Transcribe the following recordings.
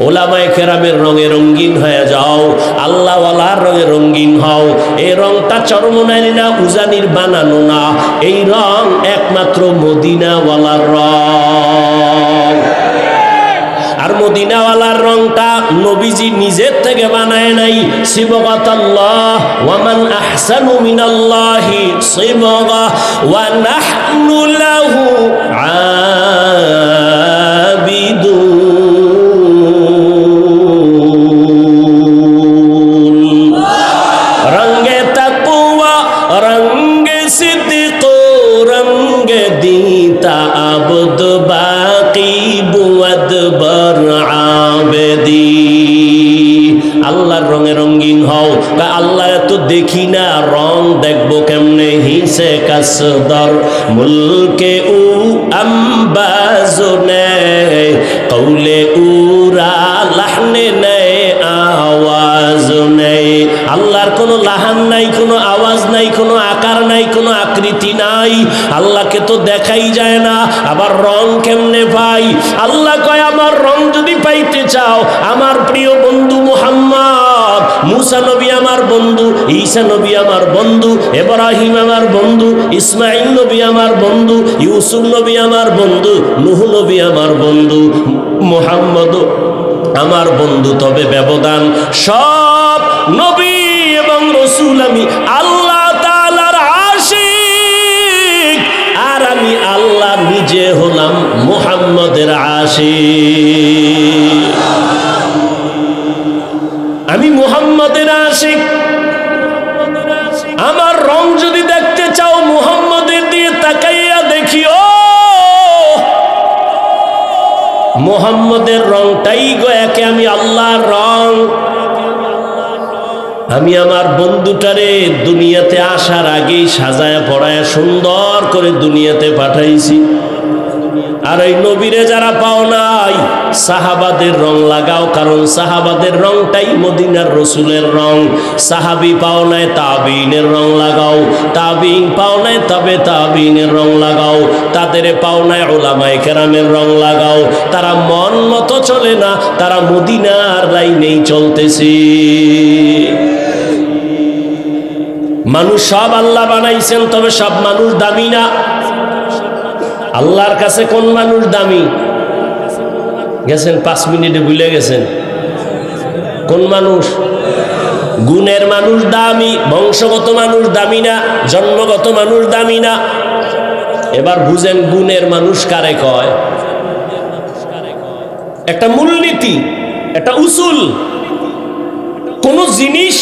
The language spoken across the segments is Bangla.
ওলামায়ে কেরামের রঙে রঙিন হয়ে যাও, আল্লাহওয়ালার রঙে রঙিন হও। এই রংটা চরমনাইর না, উজানির বানানো না, এই রং একমাত্র মদিনাওয়ালার রং। আর মদিনাওয়ালার রংটা নবীজি নিজের থেকে বানায় নাই। সিবগাতাল্লাহ ওয়া মান আহসানু মিনাল্লাহি সিবগা ওয়া নাহনু লাহু আবিদুন। রঙ্গে তাকওয়া রঙ্গে সিদক রঙ্গে দিতা আবদ বাকি বুয়াদ বর আবেদি। আল্লাহর রঙে রঙিন হও। আল্লাহ এত দেখি না, রং দেখবো কেমনে? হিসে কাসদর মুলকে উ আম্বাজনে কৌলে উরা লাহনে নেই আওয়াজ নেই। আল্লাহর কোনো লাহান নাই, কোনো আওয়াজ নাই, কোনো আকার নাই, কোনো আকৃতি নাই। আল্লাহকে তো দেখাই যায় না, আবার রং কেমনে পাই? আল্লাহ কয় আমার রং যদি পাইতে চাও, আমার প্রিয় বন্ধু মুহাম্মদ, মুসা নবী আমার বন্ধু, ঈসা নবী আমার বন্ধু, ইব্রাহিম আমার বন্ধু, ইসমাঈল নবী আমার বন্ধু, ইউসুফ নবী আমার বন্ধু, নূহ নবী আমার বন্ধু, মুহাম্মদ আমার বন্ধু। তবে ব্যবধান, সব নবী এবং রাসূল আমি আল্লাহ তাআলার আশিক, আর আমি আল্লাহ নিজে হলাম মুহাম্মদের আশিক। আমি মুহাম্মদের আশিক। আমার রং যদি দেখতে চাও, মুহাম্মদের দিয়ে তাকাইয়া দেখিও। মুহাম্মদের রংটাই গো একে আমি আল্লাহর রং। আমি আমার বন্ধুটারে দুনিয়াতে আসার আগেই সাজায়া পড়ায়া সুন্দর করে দুনিয়াতে পাঠাইছি। আর এই নবীরে যারা পাও নাই, সাহাবাদের রং লাগাও, কারণ সাহাবাদের রংটাই মদিনার রসুলের রং। সাহাবি পাও নাই, তাবিনের রং লাগাও। তাবিন পাও নাই, তবে তাবিনের রং লাগাও। তাদের পাও নাই, উলামায়ে কেরামের রং লাগাও। তারা মন মতো চলে না, তারা মদিনার লাইনেই চলতেছে। মানুষ সব আল্লাহ বানাইছেন, তবে সব মানুষ দামি না। আল্লাহর কাছে কোন মানুষ দামি? গেছেন 5 মিনিটে ভুলে গেছেন। কোন মানুষ? গুণের মানুষ দামি, বংশগত মানুষ দামি না, জন্মগত মানুষ দামি না। এবার বুঝেন গুণের মানুষ কারে কয়। একটা মূলনীতি, একটা উসুল। কোন জিনিস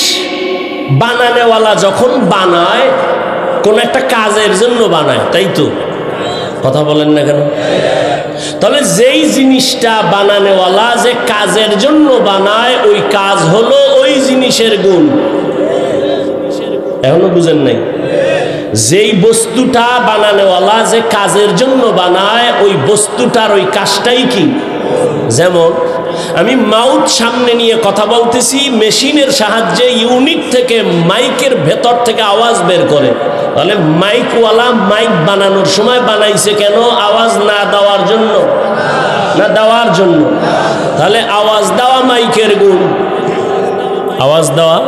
বানানেওয়ালা যখন বানায়, কোন একটা কাজের জন্য বানায়, তাই তো? কথা বলেন না কেন? তাহলে যেই জিনিসটা বানানেওয়ালা যে কাজের জন্য বানায়, ওই কাজ হলো ওই জিনিসের গুণ। এখনো বুঝেন নাই? যেই বস্তুটা বানানেওয়ালা যে কাজের জন্য বানায়, ওই বস্তুটার ওই কাজটাই কি? যেমন আমি মাউথ সামনে নিয়ে কথা বলতেছি, মেশিনের সাহায্যে ইউনিট থেকে মাইকের ভেতর থেকে আওয়াজ বের করে। তাহলে মাইকওয়ালা মাইক বানানোর সময় বানাইছে কেন? আওয়াজ না দেওয়ার জন্য, না দেওয়ার জন্য? তাহলে আওয়াজ দেওয়া মাইকের গুণ, আওয়াজ দেওয়া।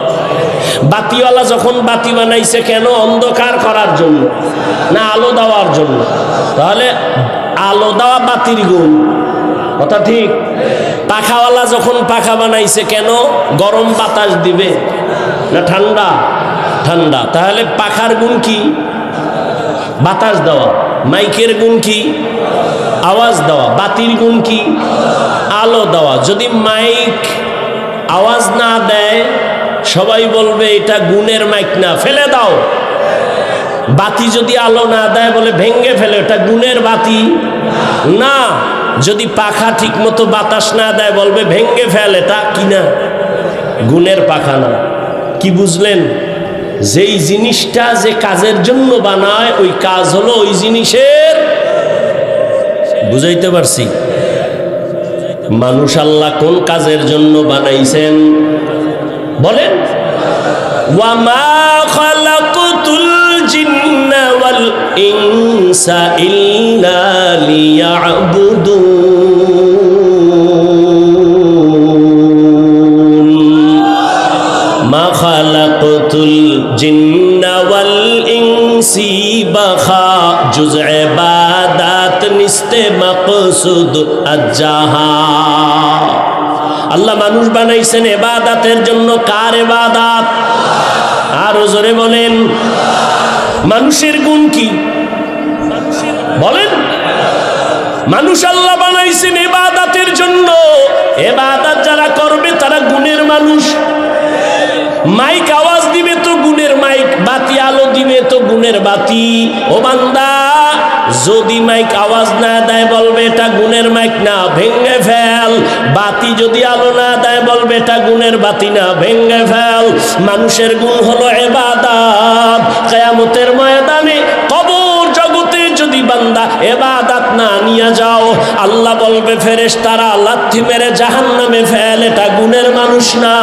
বাতিওয়ালা যখন বাতি বানাইছে কেন? অন্ধকার করার জন্য, না আলো দেওয়ার জন্য? তাহলে আলো দেওয়া বাতির গুণ, কথা ঠিক। পাখাওয়ালা যখন পাখা বানাইছে কেন? গরম বাতাস দিবে, না ঠান্ডা? ঠান্ডা। তাহলে পাখার গুণ কি? বাতাস দেওয়া। মাইকের গুণ কি? আওয়াজ দেওয়া। বাতির গুণ কি? আলো দেওয়া। যদি মাইক আওয়াজ না দেয়, সবাই বলবে এটা গুণের মাইক না, ফেলে দাও। বাতি যদি আলো না দেয়, বলে ভেঙ্গে ফেলে, এটা গুণের বাতি না। যদি পাখা ঠিক মতো বাতাস না দেয়, বলবে ভেঙ্গে ফেল, এটা কি না? গুণের পাখা না। কি বুঝলেন? যেই জিনিসটা যে কাজের জন্য বানায়, ওই কাজ হলো ওই জিনিসের। বুঝাইতে পারছি? মানুষ আল্লাহ কোন কাজের জন্য বানাইছেন বলেন? ওয়ামা খালাকতুল জিন্না ওয়াল ইনসা ইল্লা লিয়াবুদুন। মাকসুদ আজ্জাহা। আল্লাহ মানুষ বানাইছেন ইবাদতের জন্য। কার ইবাদত? আরো জোরে বলেন। মানুষের গুণ কি বলেন? মানুষ আল্লাহ বানাইছেন ইবাদতের জন্য। ইবাদত যারা করবে তারা গুণের মানুষ। মাইক আওয়াজ দিবে তো গুণের মাইক, বাতি আলো দিবে তো গুণের বাতি। ও বান্দা, যদি মাইক আওয়াজ না দেয় বলবে এটা গুণের মাইক না, ভেঙে ফেল। বাতি যদি আলো না দেয় বলবে এটা গুণের বাতি না, ভেঙে ফেল। মানুষের গুণ হলো ইবাদত। কিয়ামতের ময়দানে কবর জগতে যদি বান্দা ইবাদত না নিয়ে যাও, আল্লাহ বলবে ফেরেশতারা লাথি মেরে জাহান্নামে ফেল, এটা গুণের মানুষ না।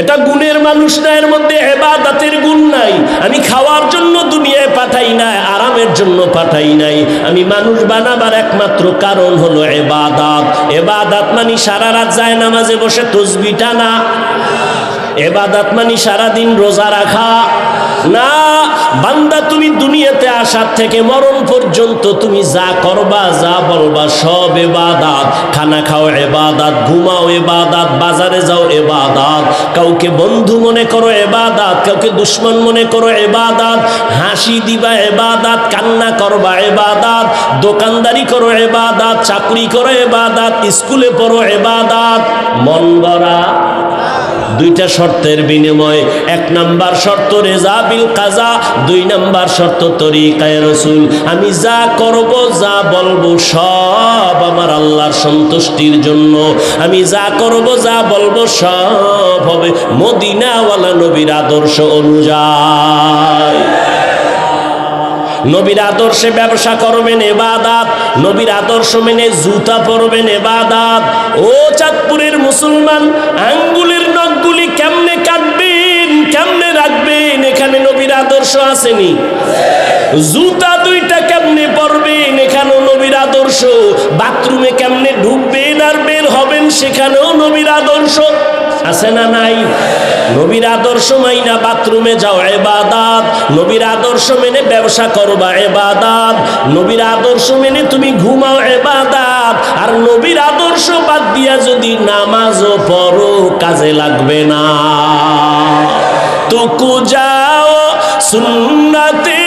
এটা গুণের মানুষ না, এর মধ্যে ইবাদতের গুণ নাই। আমি খাওয়ার জন্য দুনিয়ায় পাঠাই নাই, আরামের জন্য পাঠাই নাই। আমি মানুষ বানাবার একমাত্র কারণ হলো ইবাদত। ইবাদত মানে সারা রাত যায় নামাজে বসে তাসবিহ টানা। ইবাদত মানে সারাদিন রোজা রাখা না। বান্দা, তুমি দুনিয়াতে আসার থেকে মরণ পর্যন্ত তুমি যা করবা, যা বলবা সব ইবাদত। খানা খাও ইবাদত, ঘুমাও ইবাদত, বাজারে যাও ইবাদত, কাউকে বন্ধু মনে করো ইবাদত, কাউকে দুশ্মন মনে করো ইবাদত, হাসি দিবা ইবাদত, কান্না করবা ইবাদত, দোকানদারি করো ইবাদত, চাকরি করো ইবাদত, স্কুলে পড়ো ইবাদত। মন গড়া দুইটা শর্তের বিনিময়ে। এক নাম্বার শর্ত রেজা বিল কাজা, দুই নাম্বার শর্ত তরিকায়ে রাসূল। আমি যা করব, যা বলবো সব আমার আল্লাহর সন্তুষ্টির জন্য। আমি যা করব, যা বলবো সব হবে মদিনাওয়ালা নবীর আদর্শ অনুযায়ী। নবীর আদর্শে ব্যবসা করবেন ইবাদত, নবীর আদর্শ মেনে জুতা পরবেন ইবাদত। ও চাঁদপুরের মুসলমান, আঙ্গুলের নখগুলি কেমনে কাটবেন, কেমনে রাখবেন, এখানে নবীর আদর্শ আসেনি? জুতা দুইটা কেমনে পরবেন, এখানেও নবীর আদর্শ। বাথরুমে কেমনে ঢুকবেন আর বের হবেন, সেখানেও নবীর আদর্শ আছে না নাই? নবীর আদর্শ মাইনা বাথরুমে যাও ইবাদত, নবীর আদর্শ মেনে ব্যবসা করবা ইবাদত, নবীর আদর্শ মেনে তুমি ঘুমাও ইবাদত। আর নবীর আদর্শ বাদ দিয়া যদি নামাজও পড়ো, কাজে লাগবে না। তুকু যাও সুন্নতে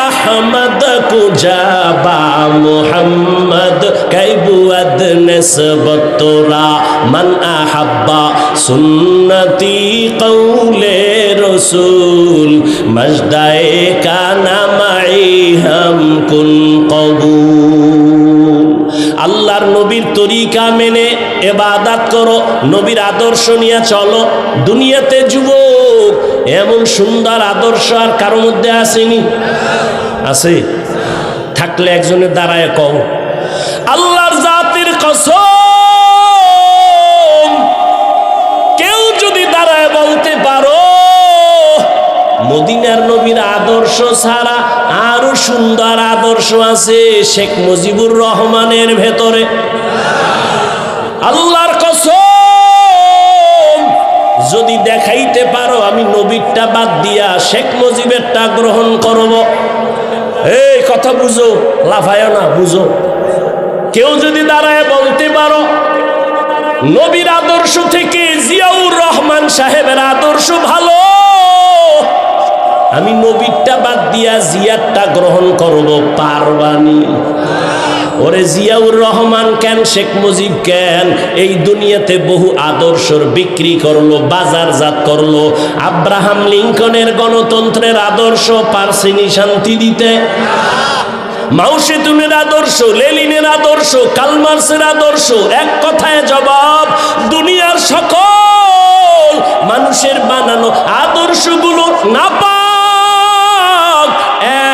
আহমদ কুজাবা মুহাম্মদ কাইবুয়াদ নিসবতরা মান আহাব্বা সুন্নতি কৌলে রসুল মজদায়ে কানা মাই হাম কুন কবুল। আল্লাহর নবীর তরিকা মেনে ইবাদত করো, নবীর আদর্শ নিয়ে চলো। দুনিয়াতে যুবক, এমন সুন্দর আদর্শ আর কারো মধ্যে আসেনি? আছে? থাকলে একজনের দাঁড়ায় কও, আল্লাহর জাতের কসম, কেউ যদি দাঁড়ায় বলতে পারো মদিনার নবীর আদর্শ ছাড়া আরো সুন্দর আদর্শ আছে শেখ মুজিবুর রহমানের ভেতরে, আল্লাহর কসম যদি দেখাইতে পারো, আমি নবীরটা বাদ দিয়া শেখ মুজিবেরটা গ্রহণ করব। এই কথা বুঝো, লাফায় না, বুঝো। কেউ যদি দাঁড়ায় বলতে পারো নবীর আদর্শ থেকে জিয়াউর রহমান সাহেবের আদর্শ ভালো, আমি নবীরটা বাদ দিয়া জিয়ারটা গ্রহণ করব, পারবানি? ওরে জিয়াউর রহমান কেন, শেখ মুজিব কেন, এই দুনিয়াতে বহু আদর্শর বিক্রি করলো, বাজারজাত করলো। আব্রাহাম লিঙ্কনের গণতন্ত্রের আদর্শ পারসিনি শান্তি দিতে? মাও সেতুনের আদর্শ, লেনিনের আদর্শ, কালমার্সের আদর্শ, এক কথায় জবাব, দুনিয়ার সকল মানুষের বানানো আদর্শগুলো নাপাক,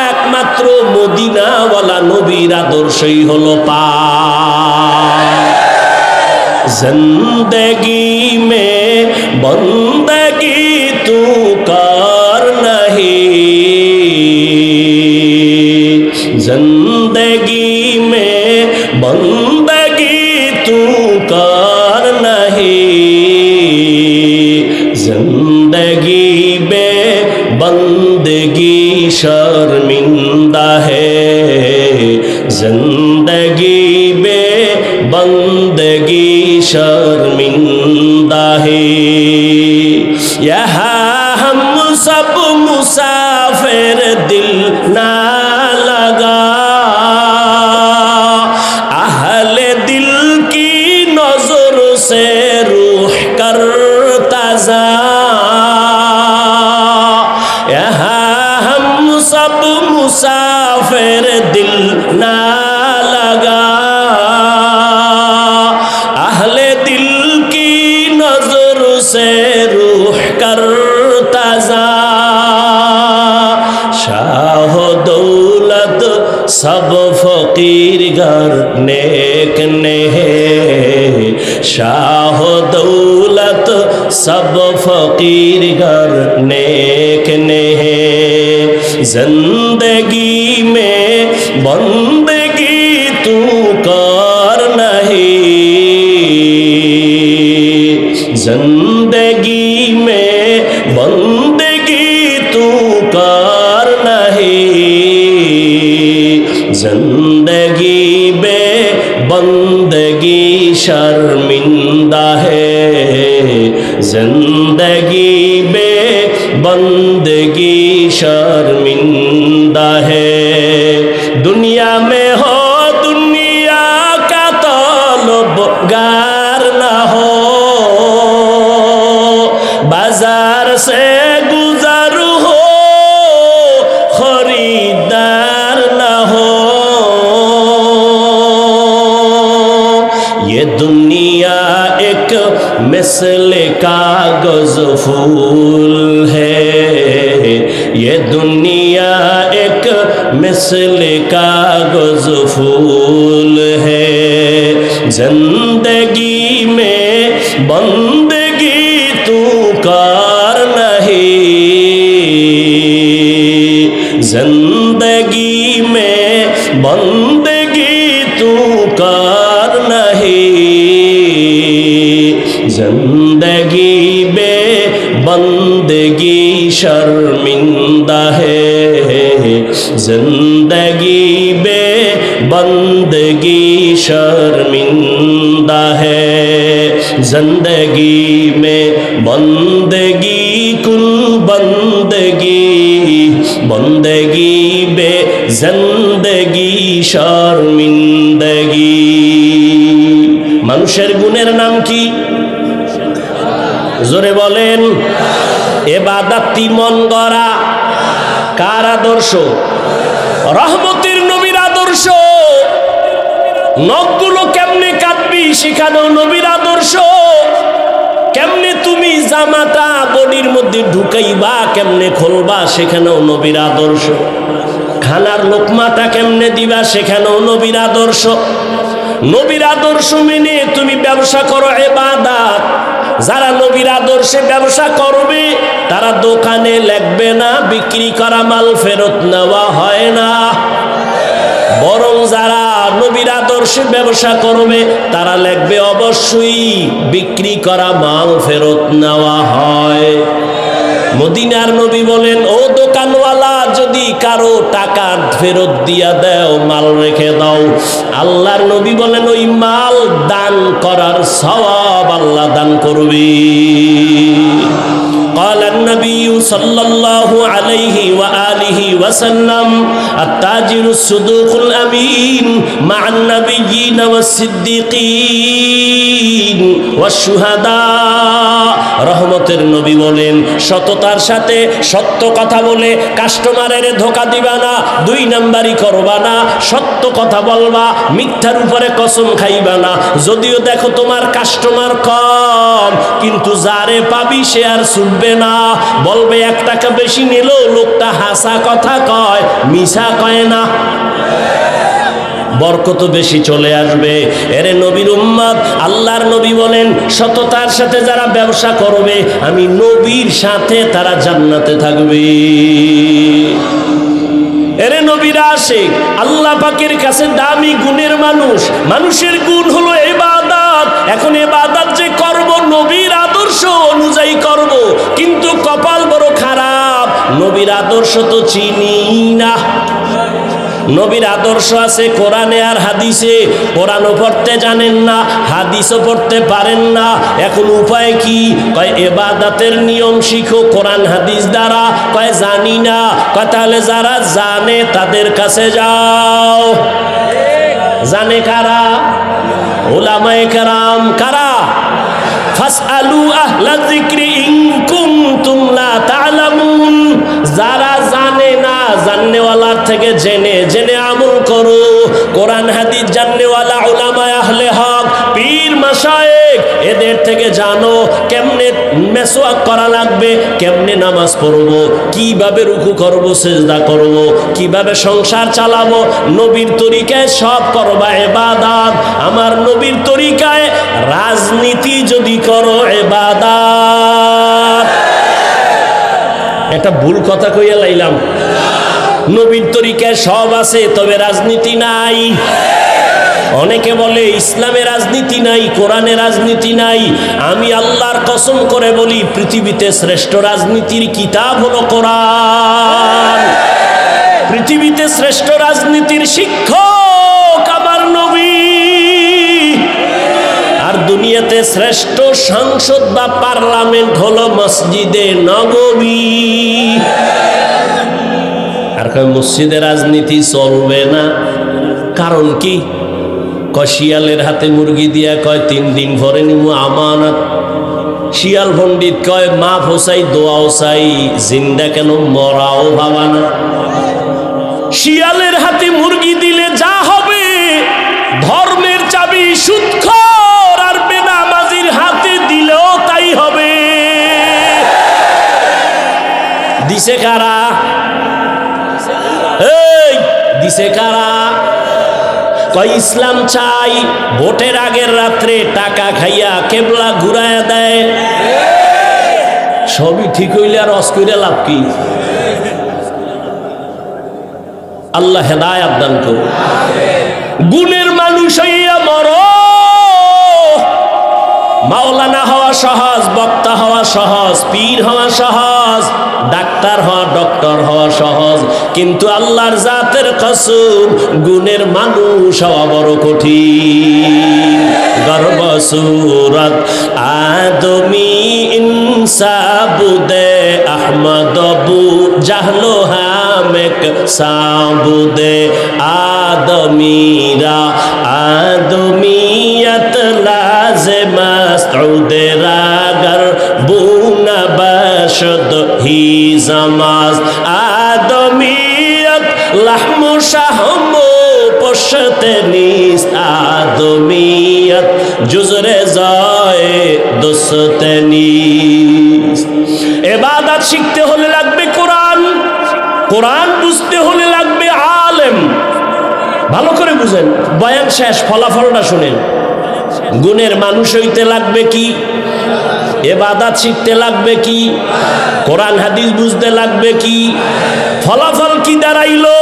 একমাত্র মদিনাওয়ালা নবীর আদর্শই হলো পাক। জিন্দগি মে বন্দগি তু কর নহি, जिंदगी में बंदगी तू कर नहीं, जिंदगी में बंदगी शर्मिंदा जिंदगी बेबंदगी शर्मिंदा है। यहाँ हम सब मुसाफिर दिल ना लगा, अहले दिल की नजर से रूह करता जा। यहाँ हम सब मुसाफिर दिल ना लगा, अहले दिल की नजर से रूह करता जा। शाह दौलत सब फकीर घर नेक ने है, शाह दौलत सब फकीर घर नेक ने है। जिंदगी में बंदगी तू कर नहीं, जिंदगी में बंदगी तू कर नहीं, जिंदगी बेबंदगी शर्मिंदा है, जिंदगी बेबंदगी शर्मिंदा है। दुनिया में हो दुनिया का तलबगार ना हो, बाजार से गुजर हो खरीदार ना हो। ये दुनिया एक मिसल कागज फूल है, ये दुनिया एक मिसल कागज फूल है। जिंदगी में बंदगी तू कर नहीं, जिंदगी में बंदगी तू कर नहीं, जिंदगी बेबंदगी शर्मिंदा है, जिंदगी बेबंदगी शर्मिंदा है। जिंदगी में बंदगी कुल बंदगी, बंदगी बे जिंदगी शर्मिंदगी। মানুষের গুণের নাম কি? জোরে বলেন। ইবাদতি মন গড়া কার আদর্শ? রহমতের নবীর আদর্শ। নখগুলো কেমনে কাটবি সেখানেও নবীর আদর্শ। কেমনে তুমি জামাটা বডির মধ্যে ঢুকাইবা, কেমনে খুলবা সেখানেও নবীর আদর্শ। খানার লোকমাটা কেমনে দিবা সেখানেও নবীর আদর্শ। নবীর আদর্শ মেনে তুমি ব্যবসা করো ইবাদত। যারা নবীর আদর্শে ব্যবসা করবে তারা দোকানে লাগবে না, বিক্রি করা মাল ফেরত নেওয়া হয় না। বরং যারা নবীর আদর্শে ব্যবসা করবে তারা লাগবে অবশ্যই বিক্রি করা মাল ফেরত নেওয়া হয়। মদিনার নবী বলেন, ও দোকানওয়ালা, যদি কারো টাকা ফেরত দিয়া দাও, মাল রেখে দাও, আল্লাহর নবী বলেন ওই মাল দান করার সওয়াব আল্লাহ দান করবে। قال النبي صلى الله عليه وآله وسلم التاجر الصدوق الأمين مع النبيين والصديقين والشهداء। রহমতের নবী বলেন, সততার সাথে সত্য কথা বলে কাস্টমারের ধোকা দিবা না, দুই নাম্বারি করবা না, সত্য কথা বলবা, মিথ্যার উপরে কসম খাইবা না। যদিও দেখো তোমার কাস্টমার কম, কিন্তু যারে পাবি সে আর ছুটবে না, বলবে 1 টাকা বেশি নিল, লোকটা হাসা কথা কয়, মিছা কয় না, বরকত বেশি চলে আসবে। এরে নবীর উম্মত, আল্লাহর নবী বলেন সততার সাথে যারা ব্যবসা করবে আমি নবীর সাথে তারা জান্নাতে থাকবে। এরে নবীর আশিক, আল্লাহ পাকের কাছে দামি গুণের মানুষ। মানুষের গুণ হলো ইবাদত। এখন ইবাদত যে করব নবীর আদর্শ অনুযায়ী করব, কিন্তু কপাল বড় খারাপ, নবীর আদর্শ তো চিনি না। নবীর আদর্শ আছে কোরআনে আর হাদিসে। কোরআনও পড়তে জানেন না, হাদিসও পড়তে পারেন না, এখন উপায় কি? কয় ইবাদতের নিয়ম শিখো কোরআন হাদিস দ্বারা। কয় জানি না। কয় তাহলে যারা জানে তাদের কাছে যাও। জানে কারা? উলামায়ে কেরাম। কারা? ফাসআলু আহলা যিকরি ইন কুনতুম লা তা'লামুন। যারা জানে না, জাননেওয়ালার থেকে জেনে জেনে আমল করো। কোরআন হাদিস জাননেওয়ালা উলামায়ে আহলে হক, পীর মাশায়েখ, এদের থেকে জানো কেমনে মেসওয়াক করা লাগবে, কেমনে নামাজ পড়বো, কিভাবে রুকু করব, সিজদা করব, কিভাবে সংসার চালাবো। নবীর তরিকায় সব করবা ইবাদত। আমার নবীর তরিকায় রাজনীতি যদি করো ইবাদত। এটা ভুল কথা কইয়া লাইলাম। নবীর তরিকায় সব আছে, তবে রাজনীতি নাই। অনেকে বলে ইসলামে রাজনীতি নাই, কোরআনে রাজনীতি নাই। আমি আল্লাহর কসম করে বলি, পৃথিবীতে শ্রেষ্ঠ রাজনীতির কিতাব হলো কোরআন। পৃথিবীতে শ্রেষ্ঠ রাজনীতির শিক্ষক আমার নবী। আর দুনিয়াতে শ্রেষ্ঠ সংসদ বা পার্লামেন্ট হলো মসজিদে নববী। আর মসজিদে রাজনীতি চলবে না, কারণ কি? শিয়ালের হাতে মুরগি দিয়া কয় 3 দিন পরে নিব আমানত। শিয়াল পণ্ডিত কয় মাফ হোসাই, দোয়াও চাই, জিন্দা কেন মরাও ভাবা না। শিয়ালের হাতে মুরগি দিলে যা হবে, ধর্মের চাবি সুদখোর আর বেনামাজির হাতে দিলেও তাই হবে। দিছে কারা? এই দিছে কারা? কয় ইসলাম চাই, ভোটের আগের রাত্রে টাকা খাইয়া কেবলা ঘুরাইয়া দেয়। সবই ঠিক হইলে আর অস্কইরা লাভ কি? আল্লাহ হেদায়েত দান করুন। গুণের মানুষ হইয়া মরো। মাওলানা হওয়া সহজ, বক্তা হওয়া সহজ, পীর হওয়া সহজ, ডাক্তার হওয়া, ডক্টর হওয়া সহজ, কিন্তু আল্লাহর জাতের কসম, গুণের মানুষ হওয়া বড় কঠিন। গর্ব সুরত আদমি ইনসাবুদে আহমদ বু জাহলো হামেক সাবুদে আদমিরা আদমিয়ত লাজমা সৌদে রাগর বুনা বশদ হি জামাজ আদমিয়ত লাহমু শাহমু পশতে নিস আদমিয়ত জুজরে যায় দোসতে নিস। ইবাদত শিখতে হলে লাগবে কোরআন, কোরআন বুঝতে হলে লাগবে আলেম। ভালো করে বুঝেন, বয়ান শেষ, ফলাফলটা শুনেন। গুণের মানুষ হইতে লাগবে কি? ইবাদত শিখতে লাগবে কি? কোরআন হাদিস বুঝতে লাগবে কি? ফলাফল কি দাঁড়াইলো?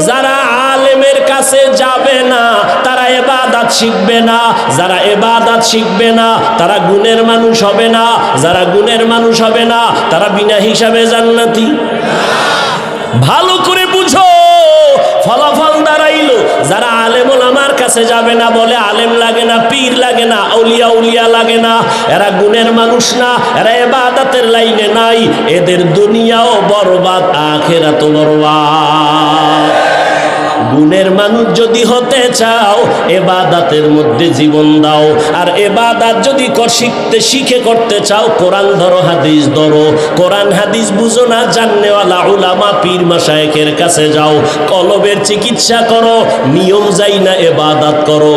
যারা আলেমের কাছে যাবে না তারা ইবাদত শিখবে না, যারা ইবাদত শিখবে না তারা গুণের মানুষ হবে না, যারা গুণের মানুষ হবে না তারা বিনা হিসাবে জান্নাতি। ভালো করে বুঝো, ফলাফল দাঁড়াইলো যারা আলেম ওলামার কাছে যাবে না, বলে আলেম লাগে না, পীর লাগে না, আউলিয়া উলিয়া লাগে না, এরা গুণের মানুষ না, এরা ইবাদতের লাইনে নাই, এদের দুনিয়াও বরবাদ, আখিরাতও বরবাদ। গুণের মানুষ যদি হতে চাও ইবাদতের মধ্যে জীবন দাও, আর ইবাদত যদি শিখে করতে চাও কোরআন ধরো, হাদিস ধরো। কোরআন হাদিস বুঝো না, জাননেওয়ালা উলামা পীর মাশায়েখের কাছে যাও, কলবের চিকিৎসা করো, নিয়ম যাই না ইবাদত করো।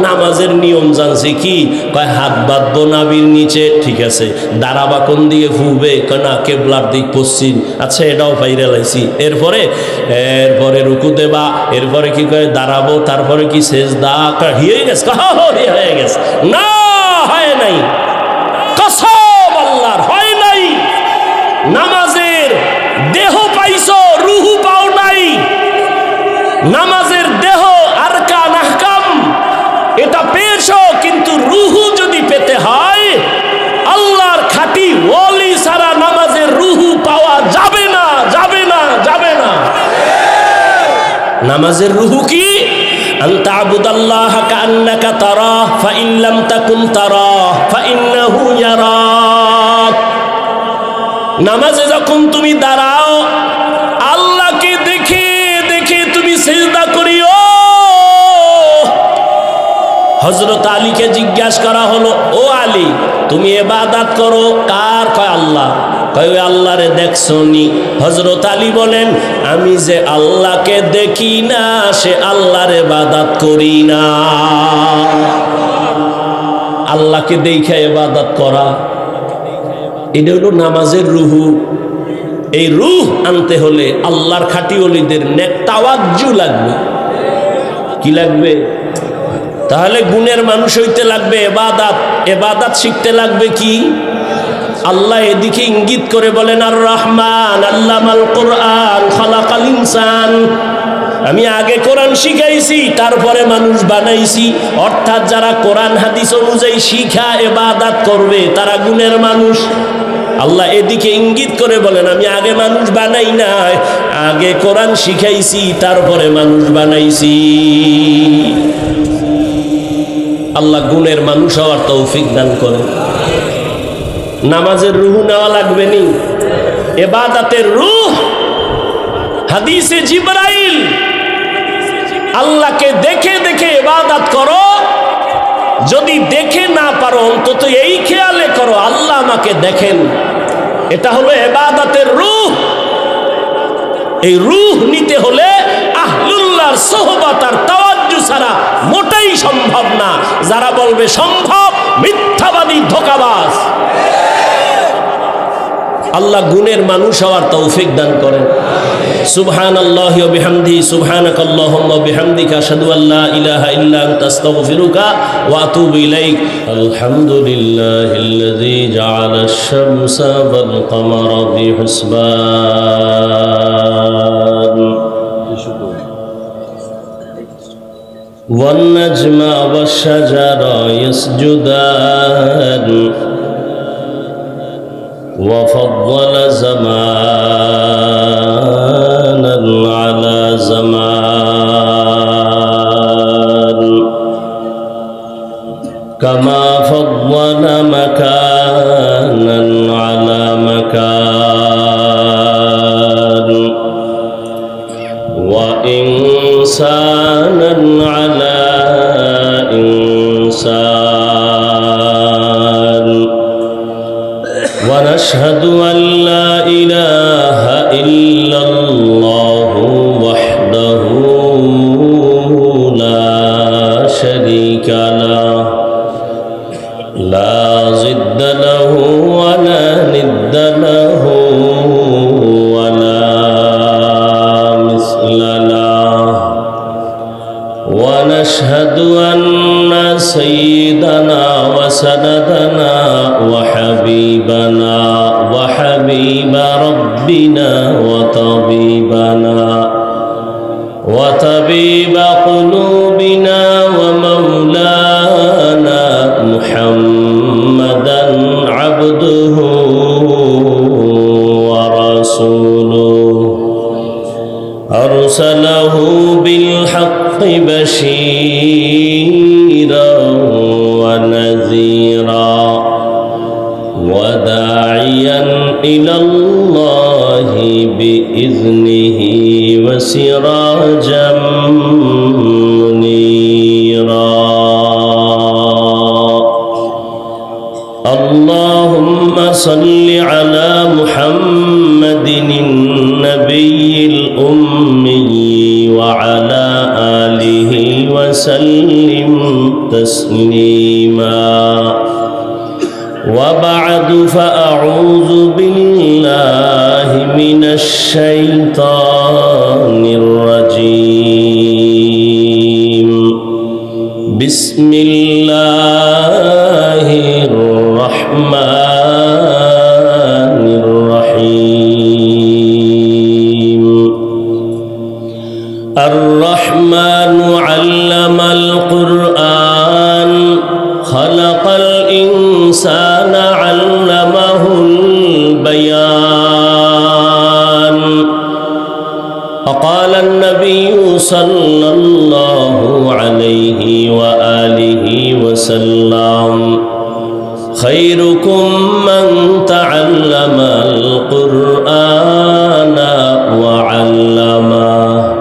নামাজের নিয়ম জানছি কি? কয় হাত বাঁধবো নাভির নিচে, ঠিক আছে। দাঁড়াবা কোন দিকে ফুবে? কয় না, কেবলার দিক পশ্চিম। আচ্ছা, এটাও পাইরা লাইছি। এরপরে রুকু দেবা, এরপরে কি করে দাঁড়াবো, তারপরে কি সেজদা। হয়ে গেছে, হয়ে গেছে না, হয় নাই, কসম আল্লাহর হয় নাই। নামাজের দেহ পাইছো, রুহু পাও নাই। নামাজের দেহ আরকান আহকাম এটা পেয়েছো, কিন্তু রুহু যদি পেতে হয়, আল্লাহর খাঁটি ওলি ছাড়া নামাজের রুহু পাওয়া যাবে না, যাবে না, যাবে না। নামাজের রুহু কি? আন তা'বুদাল্লাহা কাআন্নাকা তারাহ ফাইন লাম তাকুন তারাহ ফাইন্নাহু ইয়ারাক। নামাজে যখন তুমি দাঁড়াও আল্লাহকে দেখে দেখে তুমি সিজদা করিও। হযরত আলীকে জিজ্ঞাসা করা হলো, ও আলী তুমি ইবাদত করো কার? কয় আল্লাহ। কয় ওই আল্লাহরে দেখছো নি? হযরত আলী বলেন, আমি যে আল্লাহকে দেখি না সে আল্লাহর ইবাদত করি না। আল্লাহকে দেখে ইবাদত করা, এটা হলো নামাজের রুহু। এই রূহ আনতে হলে আল্লাহর খাঁটি ওলিদের নেক তাওয়াজ্জু লাগবে। কি লাগবে? তাহলে গুণের মানুষ হইতে লাগবে ইবাদত। ইবাদত শিখতে লাগবে কি? আল্লাহ এদিকে ইঙ্গিত করে বলেন, আর রহমান আল্লামাল কোরআন খালাকাল ইনসান। আমি আগে কোরআন শিখাইছি তারপরে মানুষ বানাইছি। অর্থাৎ যারা কোরআন হাদিস অনুযায়ী শিখা ইবাদত করবে তারা গুণের মানুষ। আল্লাহ এদিকে ইঙ্গিত করে বলেন, আমি আগে মানুষ বানাই নাই, আগে কোরআন শিখাইছি তারপরে মানুষ বানাইছি। আল্লাহ গুণের মানুষ হওয়ার তৌফিক দান করেন। নামাজের রুহ নেওয়া লাগবে নি? ইবাদতের রূহ। হাদিসে জিবরাইল, আল্লাহকে দেখে দেখে ইবাদত করো। যদি দেখে না পারো অন্তত এই খেয়ালে করো আল্লাহ আমাকে দেখেন। এটা হলো ইবাদতের রূহ। এই রূহ নিতে হলে আহলুল্লাহর সোহবত আর তাওয়াজ্জু ছাড়া মোটেই সম্ভব না। যারা বলবে সম্ভব মিথ্যাবাদী, ধোঁকাবাজ। আল্লাহ গুণের মানুষ হওয়ার তৌফিক দান করেন। সুবহানাল্লাহি ওয়া বিহামদিহি সুবহানাকাল্লাহুম্মা ওয়া বিহামদিকা আশহাদু আল্লা ইলাহা ইল্লা আনতা আস্তাগফিরুকা ওয়া আতুবু ইলাইক। আলহামদুলিল্লাহিল্লাযী জাআলা আশ-শামসা ওয়াল কামারা বিহিসবান ওয়ান নাজমা ওয়াশ শাজারা ইয়াসজুদান وفضل زمانا على زمان كما فضل مكانا على مكان وإنسانا على إنسان ونشهد أن لا إله إلا الله وحده لا شريك له لا ضد له ولا ند له ولا مثل له ونشهد أن سيدنا وسندنا وحبيبنا وحبيب ربنا وطبيب قلوبنا ومولانا محمدا عبده ورسوله أرسله بالحق بشيرا ونذيرا وداعيا إلى الله بإذنه وسراجا منيرا اللهم صل على محمد النبي الأمي وعلى آله وسلم تسليما وبعد فأعوذ بالله من الشيطان الرجيم بسم الله الرحمن الرحيم الرحمن علم القرآن خلق الإنسان علمه البيان وقال النبي সাল্লাল্লাহু আলাইহি ওয়া আলিহি ওয়াসাল্লাম খায়রুকুম মান তাআল্লামাল কুরআনা ওয়া আল্লামাহু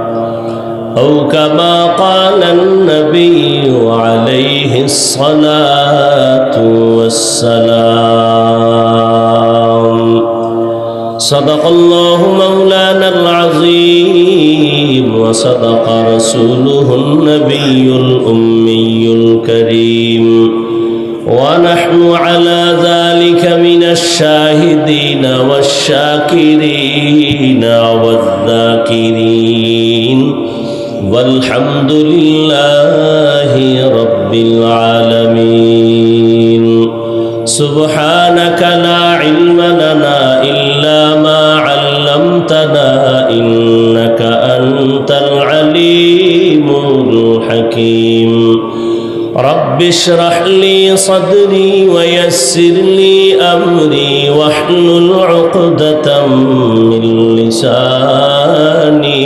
أو كما قال النبي عليه الصلاة والسلام صدق الله مولانا العظيم وصدق رسوله النبي الأمي الكريم ونحن على ذلك من الشاهدين والشاكرين والذاكرين والحمد لله رب العالمين سبحانك لا علم لنا إلا ما علمتنا إنك أنت العليم الحكيم رب اشرح لي صدري ويسر لي أمري واحلل عقدة من لساني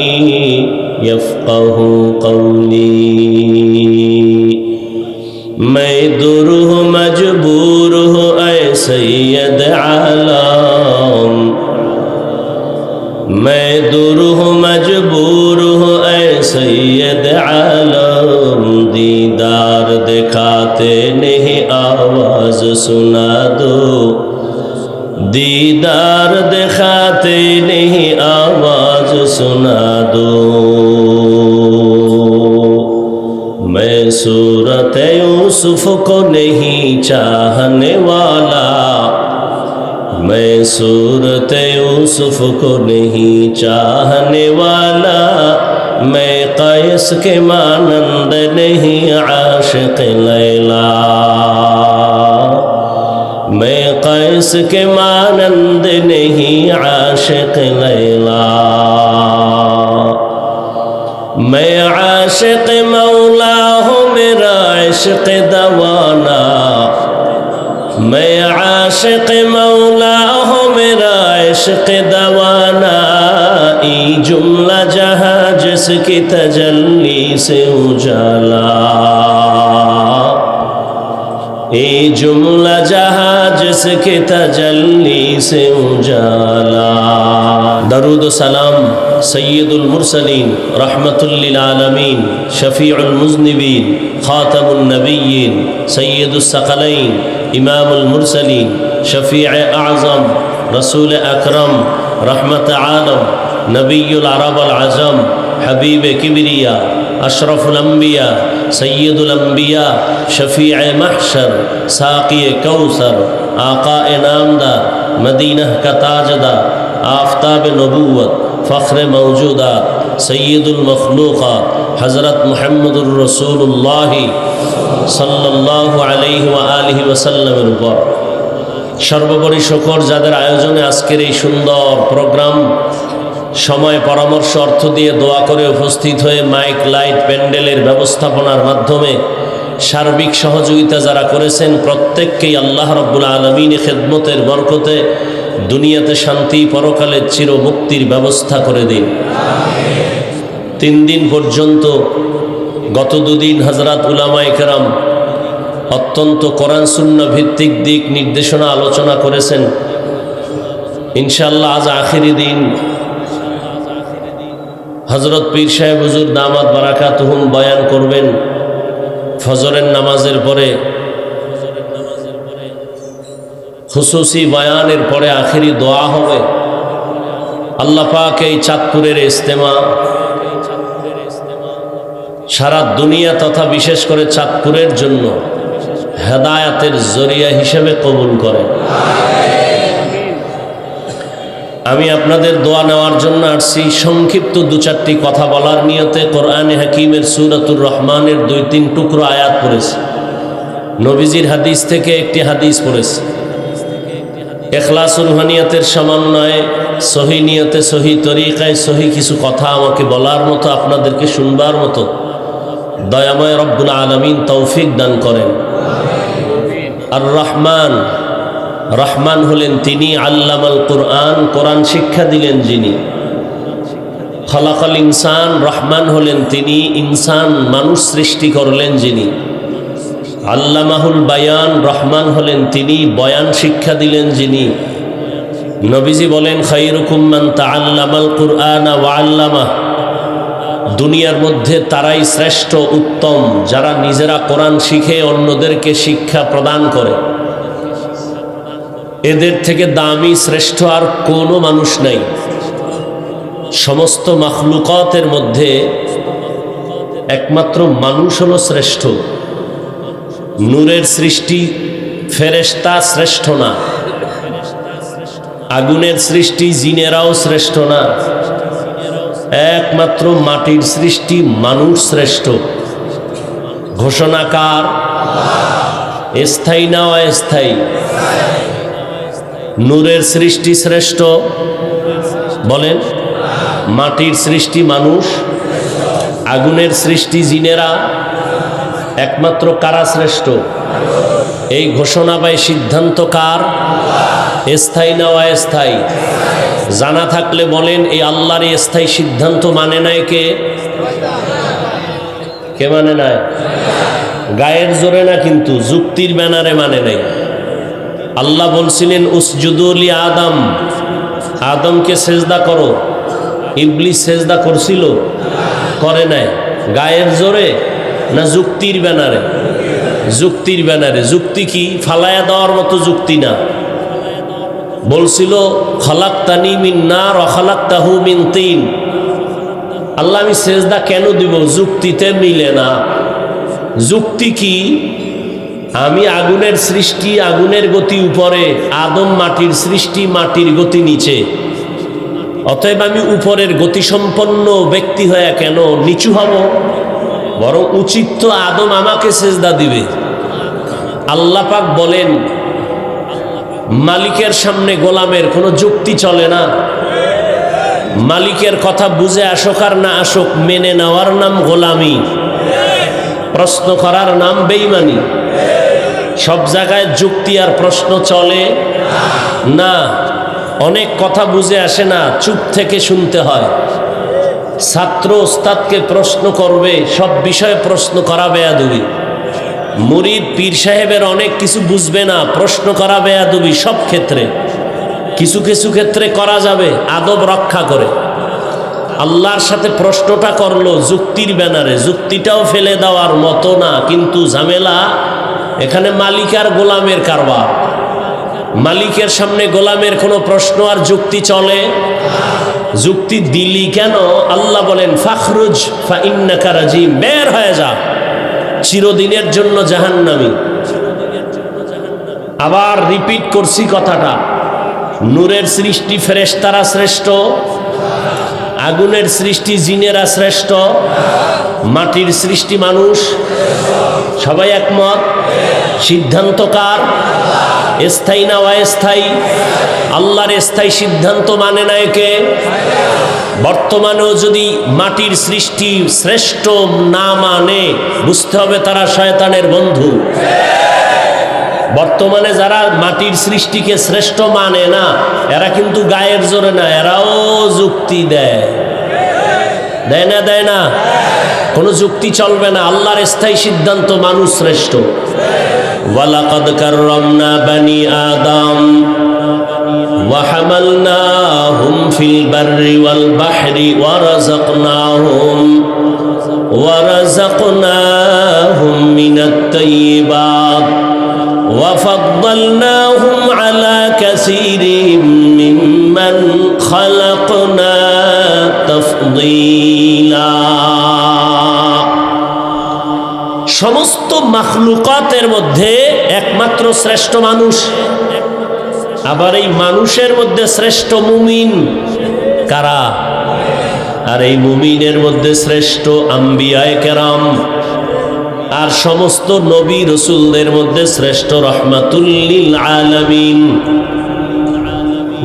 يفقه قولي मैं दूर हूँ मजबूर हूँ ऐ सैयद आलम मैं दूर हूँ मजबूर हूँ ऐ सैयद आलम दीदार दिखाते नहीं आवाज सुना दो दीदार दिखाते नहीं आवाज सुना दो मैं सूरत यूसुफ को नहीं चाहने वाला मैं सूरत यूसुफ को नहीं चाहने वाला मैं कैस के मानंद नहीं आशिक लैला मैं कैस के मानंद नहीं आशिक लैला मैं आशिक मौला हूँ मेरा इश्क दवाना मैं आशिक मौला हूँ मेरा इश्क दवाना ई जुमला जहाँ जिसकी तजल्ली से उजाला ये जुमला जहाँ जिसके तजल्ली से उजाला दरूद सलाम सय्यदुल मुरसलीन रहमतुल लिल आलमीन शफीउल मुज़निबीन खातमुन नबिय्यीन सय्यदुस सकलैन इमामुल मुरसलीन शफीअ आज़म रसूल अकरम रहमत आलम नबियुल अरब अल अजम हबीब किबरिया अशरफुल अंबिया सय्यदुल अंबिया शफीअ महशर साक़ी कौसर आका नामदार मदीना का ताजदार आफ्ताब नबूवत फ़ख्र मौजूदा सय्यदुल मखलूक़ात हज़रत मुहम्मदुर रसूलुल्लाह सल्लल्लाहु अलैहि व आलिहि वसल्लमेर উপর সর্বোপরি শুকর যাদের আয়োজনে আজকের এই সুন্দর প্রোগ্রাম সময় পরামর্শ অর্থ দিয়ে দোয়া করে উপস্থিত হয়ে মাইক লাইট প্যান্ডেলের ব্যবস্থাপনার মাধ্যমে সার্বিক সহযোগিতা যারা করেছেন প্রত্যেককেই আল্লাহ রাব্বুল আলামিনের খেদমতের বরকতে দুনিয়াতে শান্তি পরকালে চির মুক্তির ব্যবস্থা করে দিন আমিন 3 দিন পর্যন্ত গত দুদিন হযরত উলামায়ে কেরাম অত্যন্ত কোরআন সুন্নাহ ভিত্তিক দিক নির্দেশনা আলোচনা করেছেন ইনশাআল্লাহ আজ আখেরি দিন হযরত পীর সাহেব হুজুর দামাত বারাকাতুহুম বয়ান করবেন ফজরের নামাজের পরে খুসুসি বয়ানের পরে আখেরি দোয়া হবে আল্লাহ পাক এই চাঁদপুরের ইজতেমা সারা দুনিয়া তথা বিশেষ করে চাঁদপুরের জন্য হেদায়েতের জরিয়া হিসেবে কবুল করেন আমি আপনাদের দোয়া নেওয়ার জন্য আসছি সংক্ষিপ্ত 2-4টি কথা বলার নিয়তে কোরআনে হাকিমের সূরাতুর রহমানের 2-3 টুকরো আয়াত পড়েছি নবীজির হাদিস থেকে একটি হাদিস পড়েছি ইখলাসুল রুহানিয়াতের সমন্বয়ে সহি নিয়তে সহি তরিকায় সহি কিছু কথা আমাকে বলার মতো আপনাদেরকে শুনবার মতো দয়াময় রব্বুল আলামিন তৌফিক দান করেন আর রহমান রহমান হলেন তিনি আল্লামাল কুরআন কোরআন শিক্ষা দিলেন যিনি খলাকাল ইনসান, রহমান হলেন তিনি, ইনসান মানুষ সৃষ্টি করলেন যিনি। আল্লামাহুল বায়ান, রহমান হলেন তিনি, বয়ান শিক্ষা দিলেন যিনি। নবীজি বলেন খায়রুকুম মান তাআল্লামাল কুরআনা ওয়া আল্লামাহ, দুনিয়ার মধ্যে তারাই শ্রেষ্ঠ উত্তম যারা নিজেরা কোরআন শিখে অন্যদেরকে শিক্ষা প্রদান করে। এদের থেকে দামি শ্রেষ্ঠ আর কোনো মানুষ নাই। সমস্ত মাখলুকাতের মধ্যে একমাত্র মানুষ হলো শ্রেষ্ঠ। নূরের সৃষ্টি ফেরেশতা শ্রেষ্ঠ না, আগুনের সৃষ্টি জিনেরাও শ্রেষ্ঠ না, একমাত্র মাটির সৃষ্টি মানুষ শ্রেষ্ঠ। ঘোষণাকার স্থায়ী না অস্থায়ী? নূরের সৃষ্টি শ্রেষ্ঠ বলেন, মাটির সৃষ্টি মানুষ, আগুনের সৃষ্টি জিনেরা, একমাত্র কারা শ্রেষ্ঠ? এই ঘোষণা বা সিদ্ধান্ত কার? স্থায়ী না অস্থায়ী? জানা থাকলে বলেন এই আল্লাহর স্থায়ী সিদ্ধান্ত মানে নাই কে? কে মানে নাই? গায়ের জোরে না, কিন্তু যুক্তির ব্যানারে মানে নাই। আল্লাহ বলছিলেন উসজুদু লি আদম, আদমকে সেজদা করো। ইবলিস সেজদা করছিল? করে নাই। গায়ের জোরে না যুক্তির ব্যানারে? যুক্তির ব্যানারে। যুক্তি কি? ফালায়া দেওয়ার মতো যুক্তি না। বলছিল খালাকতানি মিন নার ওয়া খালাকতাহু মিন তিন, আল্লাহ আমি সেজদা কেন দিব? যুক্তিতে মিলে না। যুক্তি কি? আমি আগুনের সৃষ্টি, আগুনের গতি উপরে, আদম মাটির সৃষ্টি, মাটির গতি নিচে। অতএব আমি উপরের গতিসম্পন্ন ব্যক্তি হয়ে কেন নিচু হব? বরং উচিত তো আদম আমাকে সেজদা দিবে। আল্লাহ পাক বলেন মালিকের সামনে গোলামের কোনো যুক্তি চলে না। মালিকের কথা বুঝে আসুক আর না আসুক, মেনে নেওয়ার নাম গোলামি, প্রশ্ন করার নাম বেঈমানি। সব জায়গায় যুক্তি আর প্রশ্ন চলে না। অনেক কথা বুঝে আসে না, চুপ থেকে শুনতে হয়। ছাত্র ওস্তাদকে প্রশ্ন করবে, সব বিষয়ে প্রশ্ন করা বেয়াদবি। মুরিদ পীর সাহেবের অনেক কিছু বুঝবে না, প্রশ্ন করা বেয়াদবি। সব ক্ষেত্রে, কিছু কিছু ক্ষেত্রে করা যাবে আদব রক্ষা করে। আল্লাহর সাথে প্রশ্নটা করলো যুক্তির ব্যানারে, যুক্তিটাও ফেলে দেওয়ার মতো না, কিন্তু ঝামেলা এখানে মালিক আর গোলামের কারবার। মালিকের সামনে গোলামের কোনো প্রশ্ন আর যুক্তি চলে? যুক্তি দিলি কেন? আল্লাহ বলেন ফাখরুজ ফা ইন্নাকা রাজিম, বের হয়ে যা, চিরদিনের জন্য জাহান্নামী। আবার রিপিট করছি কথাটা, নূরের সৃষ্টি ফেরেশতারা শ্রেষ্ঠ, আগুনের সৃষ্টি জিনেরা শ্রেষ্ঠ, মাটির সৃষ্টি মানুষ। সবাই একমত? সিদ্ধান্ত কার? স্থায়ী না অস্থায়ী? আল্লাহর স্থায়ী সিদ্ধান্ত মানে না কে? বর্তমানেও যদি মাটির সৃষ্টি শ্রেষ্ঠ না মানে, বুঝতে হবে তারা শয়তানের বন্ধু। বর্তমানে যারা মাটির সৃষ্টিকে শ্রেষ্ঠ মানে না, এরা কিন্তু গায়ের জোরে না, এরাও যুক্তি দেয়। দেয় না? দেয় না? কোনো যুক্তি চলবে না। আল্লাহর স্থায়ী সিদ্ধান্ত মানুষ শ্রেষ্ঠ। ওয়ালাকাদ কাররামনা বানি আদম ওয়া হামালনাহুম ফিল বাররি ওয়াল বাহরি ওয়া রাযাকনাহুম মিনাত তাইয়্যিবাত ওয়া ফাদ্দালনাহুম আলা কাসীরিম মিম্মান খালাকনা তাফদীলা। সমস্ত মাখলুকাতের মধ্যে একমাত্র শ্রেষ্ঠ মানুষ। আবার এই মানুষের মধ্যে শ্রেষ্ঠ মুমিন কারা? আর এই মুমিনের মধ্যে শ্রেষ্ঠ আম্বিয়ায়ে কেরাম। আর সমস্ত নবী রসুলদের মধ্যে শ্রেষ্ঠ রহমাতুল লিল আলামিন।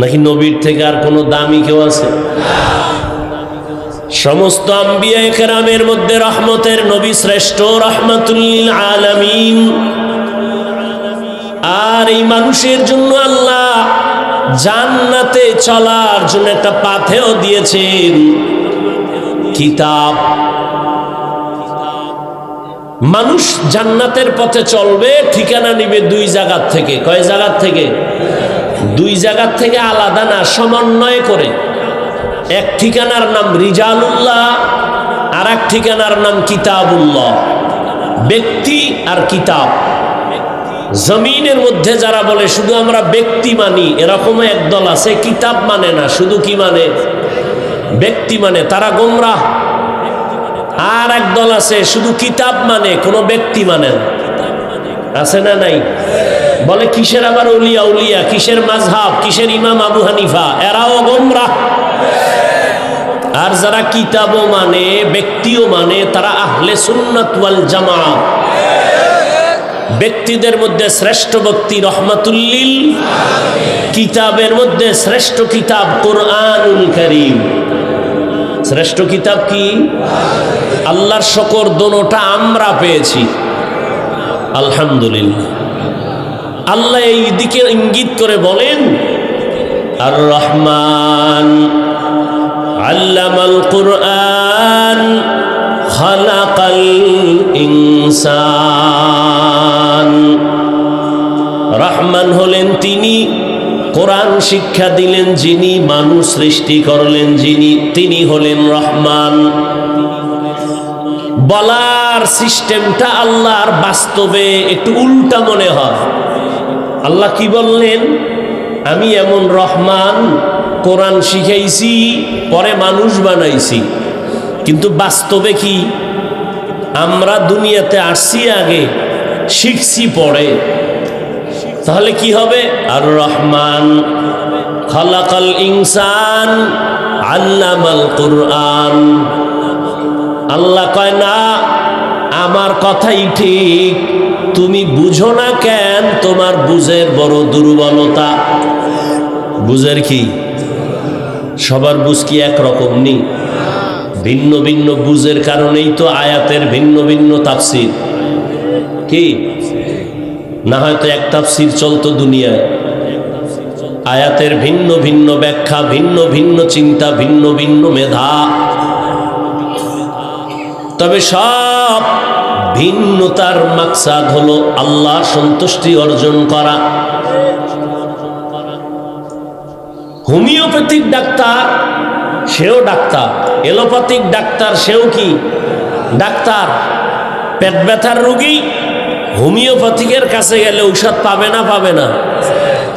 নাকি নবীর থেকে আর কোনো দামি কেউ আছে? সমস্ত আম্বিয়ায়ে কেরামের মধ্যে রহমতের নবী শ্রেষ্ঠ, রহমাতুল লিল আলামিন। আর এই মানুষের জন্য আল্লাহ জান্নাতে চলার জন্য একটা পাথেও দিয়েছেন। কিতাব। মানুষ জান্নাতের পথে চলবে, ঠিকানা নিবে দুই জায়গার থেকে। কয় জায়গার থেকে? দুই জায়গার থেকে, আলাদা না, সমন্বয় করে। এক ঠিকানার নাম রিজালুল্লাহ, আর এক ঠিকানার নাম কিতাবুল্লাহ। ব্যক্তি আর কিতাব। জমিনের মধ্যে যারা বলে শুধু আমরা ব্যক্তি মানি, এরকমও একদল আছে, কিতাব মানে না, শুধু কি মানে? ব্যক্তি মানে, তারা গোমরাহ। আর একদল আছে শুধু কিতাব মানে, কোনো ব্যক্তি মানে না। আছে না নাই? বলে কিসের আবার উলিয়া উলিয়া, কিসের মাযহাব, কিসের ইমাম আবু হানিফা, এরাও গোমরাহ। আর যারা কিতাবও মানে ব্যক্তিও মানে, তারা আহলে সুন্নাত ওয়াল জামাত। ব্যক্তিদের মধ্যে শ্রেষ্ঠ ব্যক্তি রহমাতুল্লিল, কিতাবের মধ্যে শ্রেষ্ঠ কিতাব কোরআনুল কারীম। শ্রেষ্ঠ কিতাব কি? আল্লাহর শুকর, দোনোটা আমরা পেয়েছি, আলহামদুলিল্লাহ। আল্লাহ এই দিকে ইঙ্গিত করে বলেন, আর রহমান আল্লামাল কুরআন খালাকাল ইনসান। রহমান হলেন তিনি, কোরআন শিক্ষা দিলেন যিনি, মানুষ সৃষ্টি করলেন যিনি, তিনি হলেন রহমান। বলার সিস্টেমটা আল্লাহর বাস্তবে একটু উল্টা মনে হয়। আল্লাহ কি বললেন? আমি এমন রহমান, কোরআন শিখাইছি, পরে মানুষ বানাইছি। কিন্তু বাস্তবে কি? আমরা দুনিয়াতে আসছি আগে, শিখছি পরে। তাহলে কি হবে? আর রহমান খালাকাল ইনসান আল্লামাল কুরআন। আল্লাহ কয় না, আমার কথাই ঠিক, তুমি বুঝো না কেন? তোমার বুঝের বড় দুর্বলতা। বুঝের কি? সবার বুঝ কি একরকম নেই? ভিন্ন ভিন্ন বুঝের কারণেই তো আয়াতের ভিন্ন ভিন্ন তাফসির। কি না, হয়তো এক তাফসির চলতো দুনিয়ায়। আয়াতের ভিন্ন ভিন্ন ব্যাখ্যা, ভিন্ন ভিন্ন চিন্তা, ভিন্ন ভিন্ন মেধা। তবে সব ভিন্নতার মাকসাদ হলো আল্লাহর সন্তুষ্টি অর্জন করা। হোমিওপ্যাথিক ডাক্তার, সেও ডাক্তার। এলোপ্যাথিক ডাক্তার, সেও কি ডাক্তার। পেট ব্যথার রোগী হোমিওপ্যাথিকের কাছে গেলে ঔষধ পাবে না? পাবে না?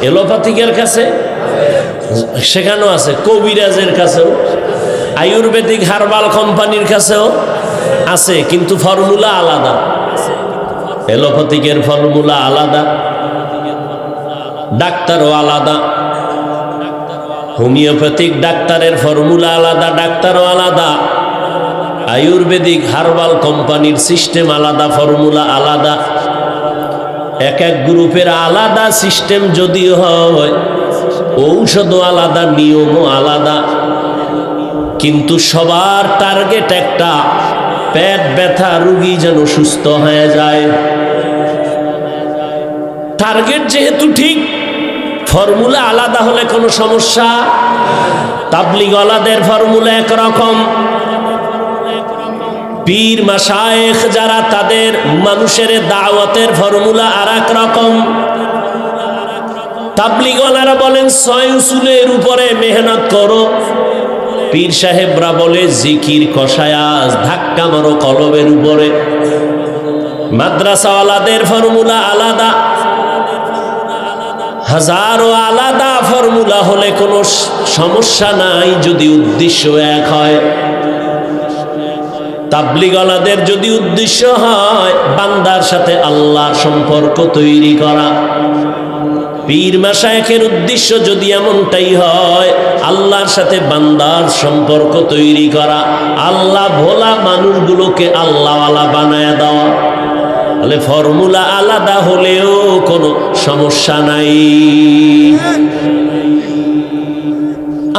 এলোপ্যাথিকের কাছে সেখানেও আছে, কবিরাজের কাছেও, আয়ুর্বেদিক হার্বাল কোম্পানির কাছেও আছে, কিন্তু ফর্মুলা আলাদা। এলোপ্যাথিকের ফর্মুলা আলাদা, ডাক্তারও আলাদা। হোমিওপ্যাথিক ডাক্তারের ফর্মুলা আলাদা, ডাক্তারও আলাদা। আয়ুর্বেদিক হার্বাল কোম্পানির সিস্টেম আলাদা, ফর্মুলা আলাদা। এক এক গ্রুপের আলাদা সিস্টেম যদিও হয়, ঔষধও আলাদা, নিয়মও আলাদা, কিন্তু সবার টার্গেট একটা, পেট ব্যথা রোগী যেন সুস্থ হয়ে যায়। টার্গেট যেহেতু ঠিক, ফর্মুলা আলাদা হলে কোনো সমস্যা। তাবলীগওয়ালাদের ফর্মুলা একরকম, পীর মাশায়েখ যারা, তাদের মানুষের দাওয়াতের ফর্মুলা আর এক রকম। তাবলীগওয়ালারা বলেন 6 উসুলের উপরে মেহনত করো, পীর সাহেবরা বলে জিকির কষায়াজ, ধাক্কা মারো কলবের উপরে। মাদ্রাসাওয়ালাদের ফর্মুলা আলাদা, হাজারো আলাদা ফর্মুলা হলে কোনো সমস্যা নাই যদি উদ্দেশ্য এক হয়। তাবলীগওয়ালাদের যদি উদ্দেশ্য হয় বান্দার সাথে আল্লাহর সম্পর্ক তৈরি করা, পীর মাশায়েখের উদ্দেশ্য যদি এমনটাই হয় আল্লাহর সাথে বান্দার সম্পর্ক তৈরি করা, আল্লাহ ভোলা মানুষগুলোকে আল্লাহওয়ালা বানায় দেওয়া, তাহলে ফর্মুলা আলাদা হলেও কোনো সমস্যা নাই।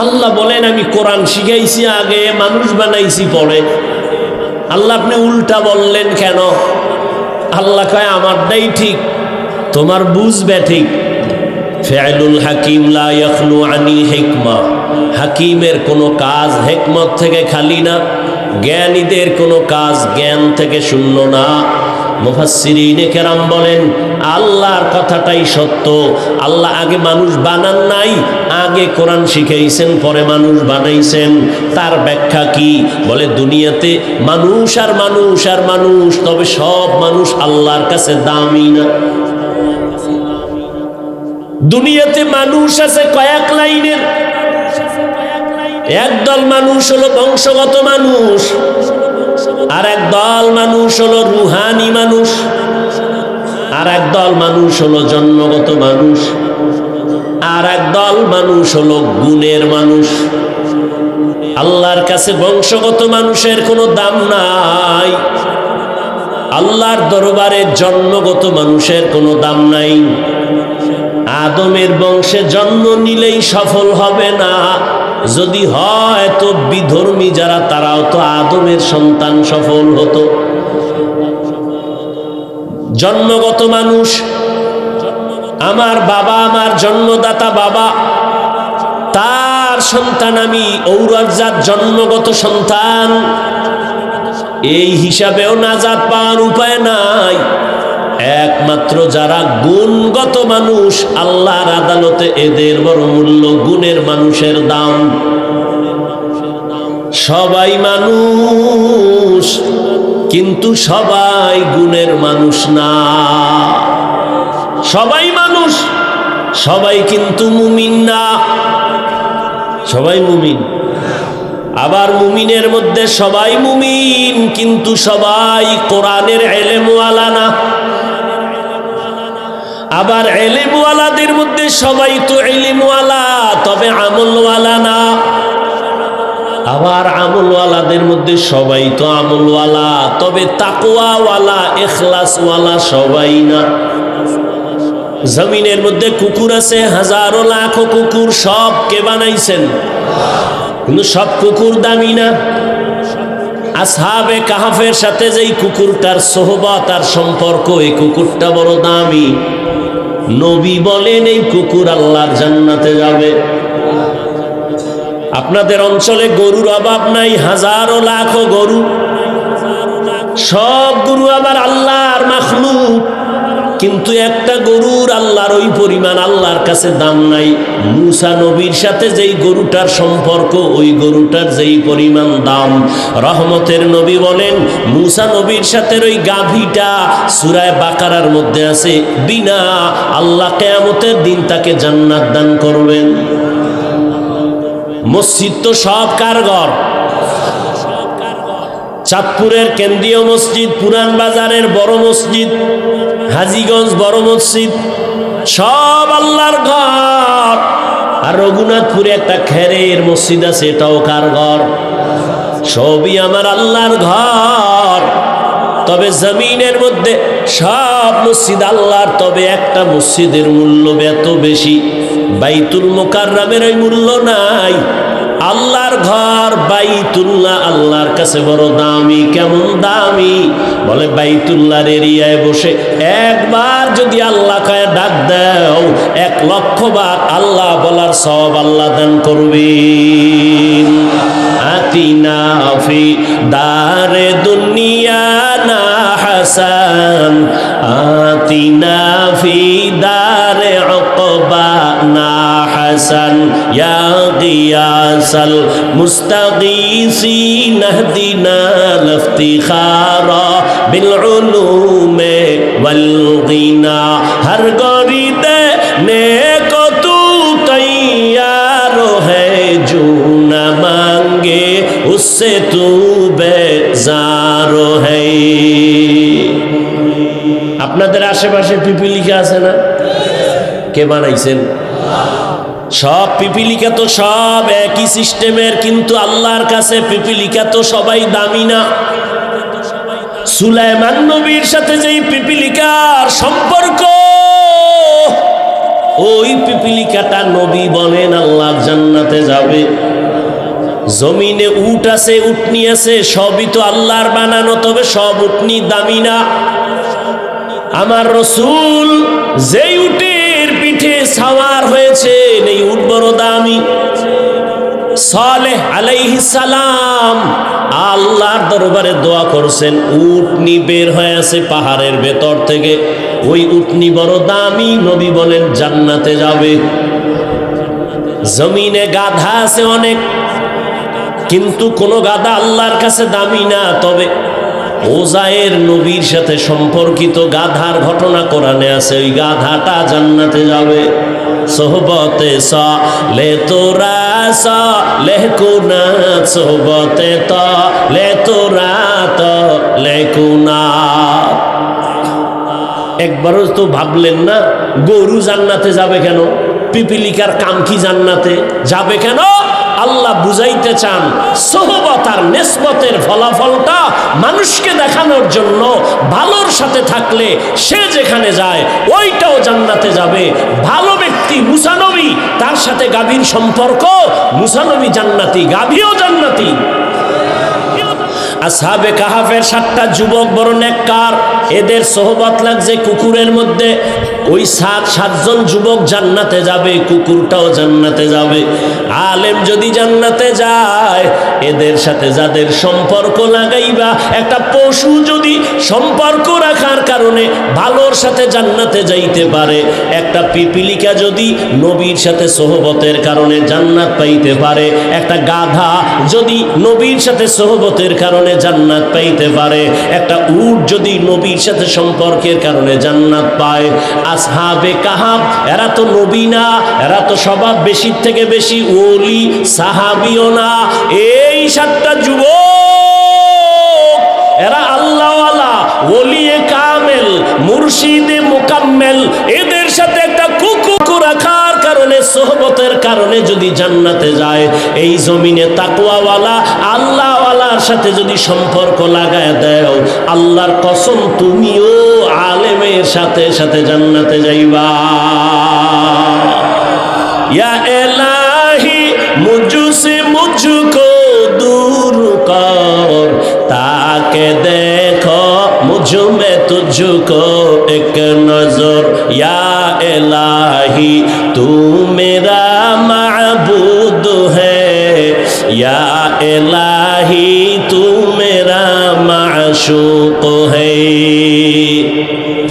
আল্লাহ বলেন আমি কোরআন শিখাইছি আগে, মানুষ বানাইছি পরে। আল্লাহ আপনি উল্টা বললেন কেন? আল্লাহ কয় আমারটাই ঠিক, তোমার বুঝবে ঠিক। ফিআলুল হাকিম লা ইয়াখলু আনিল হিকমা, হাকিমের কোনো কাজ হিকমত থেকে খালি না। জ্ঞানীদের কোনো কাজ জ্ঞান থেকে শূন্য না। মুফাসসিরিনে কেরাম বলেন আল্লাহর কথাটাই সত্য। আল্লাহ আগে মানুষ বানান নাই, আগে কোরআন শিখাইছেন, পরে মানুষ বানাইছেন। তার ব্যাখ্যা কি? বলে দুনিয়াতে মানুষ আর মানুষ আর মানুষ, তবে সব মানুষ আল্লাহর কাছে দামি না। দুনিয়াতে মানুষ আছে কয়েক লাইনের। একদল মানুষ হলো বংশগত মানুষ, আর একদল মানুষ হলো রুহানি মানুষ, আর একদল মানুষ হলো জন্মগত মানুষ, আর একদল মানুষ হলো গুণের মানুষ। আল্লাহর কাছে বংশগত মানুষের কোনো দাম নাই, আল্লাহর দরবারে জন্মগত মানুষের কোনো দাম নাই। আদমের বংশে জন্ম নিলেই সফল হবে না, যদি হয় তো বিধর্মী যারা তারাও তো আদমের সন্তান, সফল হতো। জন্মগত মানুষ, আমার বাবা, আমার জন্মদাতা বাবা, তার সন্তান আমি, ঔরজাত জন্মগত সন্তান, এই হিসাবেও নাজাত পাওয়ার উপায় নাই। একমাত্র যারা গুণগত মানুষ, আল্লাহর আদালতে এদের বড় মূল্য, গুণের মানুষের দাম। সবাই মানুষ কিন্তু সবাই গুণের মানুষ না। সবাই মানুষ, সবাই কিন্তু মুমিন না। সবাই মুমিন, আবার মুমিনের মধ্যে সবাই মুমিন কিন্তু সবাই কোরআনের ইলমওয়ালা না। আবার ইলমওয়ালাদের মধ্যে সবাই তো ইলমওয়ালা, তবে আমলওয়ালা না। আবার আমলওয়ালাদের মধ্যে সবাই তো আমলওয়ালা, তবে তাকওয়াওয়ালা, ইখলাসওয়ালা সবাই না। জমিনের মধ্যে কুকুর আছে, হাজারো লাখো কুকুর, সব কে বানাইছেন? কিন্তু সব কুকুর দামি না। আসহাবে কাহাফের সাথে যেই কুকুরটার সোহবত আর সম্পর্ক, এই কুকুরটা বড় দামি। নবী বলেন এই কুকুর আল্লাহর জান্নাতে যাবে। আপনাদের অঞ্চলে গরুর অভাব নাই, হাজারো লাখো গরু, সব গরু আবার আল্লাহর মাখলুক, কিন্তু একটা গরুর আল্লাহর ওই পরিমাণ আল্লাহর কাছে দাম নাই। মুসা নবীর সাথে যেই গরুটার সম্পর্ক, ওই গরুটার যেই পরিমাণ দাম, রহমতের নবী বলেন মুসা নবীর সাথে ওই গাভীটা সূরা বাকারার মধ্যে আছে, বিনা আল্লাহ কিয়ামতের দিন তাকে জান্নাত দান করবেন। মসজিদ তো সব কার ঘর? চাঁদপুরের কেন্দ্রীয় মসজিদ, পুরান বাজারের বড় মসজিদ, হাজীগঞ্জ বড় মসজিদ, সব আল্লাহর ঘর। আর রঘুনাথপুরে একটা খেরের মসজিদ আছে, এটাও কার ঘর? সবই আমার আল্লাহর ঘর। তবে জমিনের মধ্যে সব মসজিদ আল্লাহর, তবে একটা মসজিদের মূল্য এত বেশি, বাইতুল মুকাররমের ওই মূল্য নাই। আল্লাহর ঘর বাইতুল্লাহ আল্লাহর কাছে বড় দামি। কেমন দামি? বলে বাইতুল্লাহর এরিয়ায় বসে একবার যদি আল্লাহ কয়ে ডাক দাও, 1,00,000 বার আল্লাহ বলার সব আল্লাহ দান করবেন। আতিনা ফি দারে দুনিয়া না হাসান, আতিনা ফি দারে উকবা না হাসান, ইয়া গিয়াসাল মুস্তাগীসিন ইহদিনা লিফতিখারা বিল উলুমে ওয়াল গিনা। হর গরিদে নেকো তু তৈয়ার হ্যায়, জো না মাঙ্গে উসসে তু বেজার হ্যায়। আপনাদের আশেপাশে পিপিলিকা আছে না? কে বানাইছেন? সব পিপিলিকা তো সব একই সিস্টেমের, কিন্তু আল্লাহর কাছে পিপিলিকা তো সবাই দামি না। সুলাইমান নবীর সাথে যেই পিপিলিকার সম্পর্ক, ওই পিপিলিকাটা নবী বলেন আল্লাহর জান্নাতে যাবে। জমিনে উট আছে, উটনি আছে, সবই তো আল্লাহর বানানো, তবে সব উটনি দামি না। আমার রসূল যেই উটের পিঠে সাওয়ার হয়েছে, এই উট বড় দামি। সালেহ আলাইহিস সালাম আল্লাহর দরবারে দোয়া করছেন, উটনি বের হয়ে আছে পাহাড়ের ভেতর থেকে, ওই উটনি বড় দামি, নবী বলেন জান্নাতে যাবে। জমিনে গাধা আছে অনেক, কিন্তু কোন গাধা আল্লাহর কাছে দামি না। তবে ওজায়ের নবীর সাথে সম্পর্কিত গাধার ঘটনা কোরআনে আছে, ওই গাধাটা জান্নাতে যাবে। সোহবতে লে তোরা লে কুনা, সোহবতে লে তোরা লে কুনা। একবারও তো ভাবলেন না গরু জান্নাতে যাবে কেন? পিপিলিকার কাম কি জান্নাতে যাবে কেন? আল্লাহ বুঝাইতে চান সোহবত আর নেসবতের ফলাফলটা মানুষকে দেখানোর জন্য, ভালোর সাথে থাকলে সে যেখানে যায় ওইটাও জান্নাতে যাবে। ভালো ব্যক্তি মুসা নবী, তার সাথে গাভীর সম্পর্ক, মুসা নবী জান্নাতি, গাভীও জান্নাতি। আসহাবে কাহাফের 7টা যুবক বড় নেককার, এদের সোহবত লাগছে কুকুরের মধ্যে। ওই 7জন যুবক জান্নাতে যাবে, কুকুরটাও জান্নাতে যাবে। আলেম যদি জান্নাতে যায়, এদের সাথে যাদের সম্পর্ক লাগাইবা, একটা পশু যদি সম্পর্ক রাখার কারণে ভালোর সাথে জান্নাতে যাইতে পারে, একটা পিপিলিকা যদি নবীর সাথে সোহবতের কারণে জান্নাত পাইতে পারে, একটা গাধা যদি নবীর সাথে সোহবতের কারণে জান্নাত পাইতে পারে, একটা উট যদি নবীর সাথে সম্পর্কের কারণে জান্নাত পায়। আসহাবে কাহাফ এরা তো নবী না, এরা তো স্বভাব বেশির থেকে বেশি ওলি সাহাবিও না। এই 7টা যুবক এরা আল্লাহওয়ালা, ওলিয়ে কামেল, মুর্শিদে মুকাম্মেল। এদের সাথে একটা কুকুর রাখার কারণে, সোহবতের কারণে যদি জান্নাতে যায়, এই জমিনে তাকওয়াওয়ালা আল্লাহওয়ালার সাথে যদি সম্পর্ক লাগায় দেও, আল্লাহর কসম তুমিও আলেমের সাথে সাথে জান্নাতে যাইবা। ইয়া ইলাহি মুঝসে মুঝকো दूर कर, ताके देखो मुझ में तुझको एक नजर, या इलाही तू मेरा माबूद है, या इलाही तू मेरा माशूक है।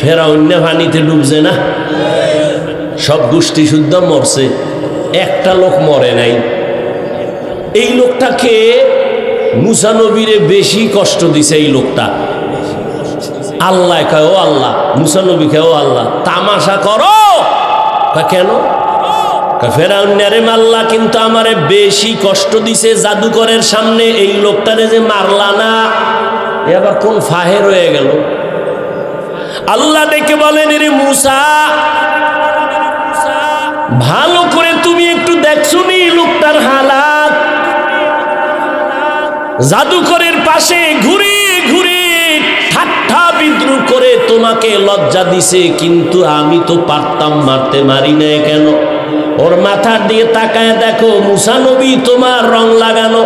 ফেরাউন পানিতে ডুবছে না? সব গোষ্ঠী শুদ্ধ মরছে, একটা লোক মরে নাই। এই লোকটাকে মুসা নবীরে বেশি কষ্ট দিছে। এই লোকটা আল্লাহ কয়, ও আল্লাহ, মুসা নবী কয়, ও আল্লাহ তামাশা করো। কেন? ফেরাউনের আল্লাহ কিন্তু আমারে বেশি কষ্ট দিছে জাদুকরের সামনে। এই লোকটারে যে মারলা না, এবার কোন ফাহের হয়ে গেল। আল্লাহ ডেকে বলেন, রে মুসা, ভালো করে তুমি একটু দেখছো নি লোকটার হালাত? জাদুকরের পাশে ঘুরে ঘুরে ঠাট্টা বিদ্রুপ করে তোমাকে লজ্জা দিছে, কিন্তু আমি তো পারতাম মারতে, মারি নাই কেন? ওর মাথার দিয়ে তাকায় দেখো, মুসা নবী তোমার রং লাগানো,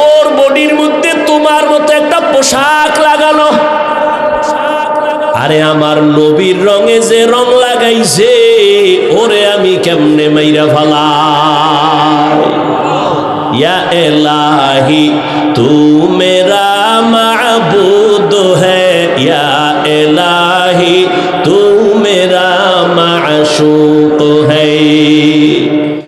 ওর বডির মধ্যে তোমার মতো একটা পোশাক লাগানো। আরে আমার নবীর রঙে যে রং লাগাইছে, ওরে আমি কেমনে মাইরা ফালাই? या इलाही तू मेरा माबूद है, या इलाही तू मेरा माशूक है।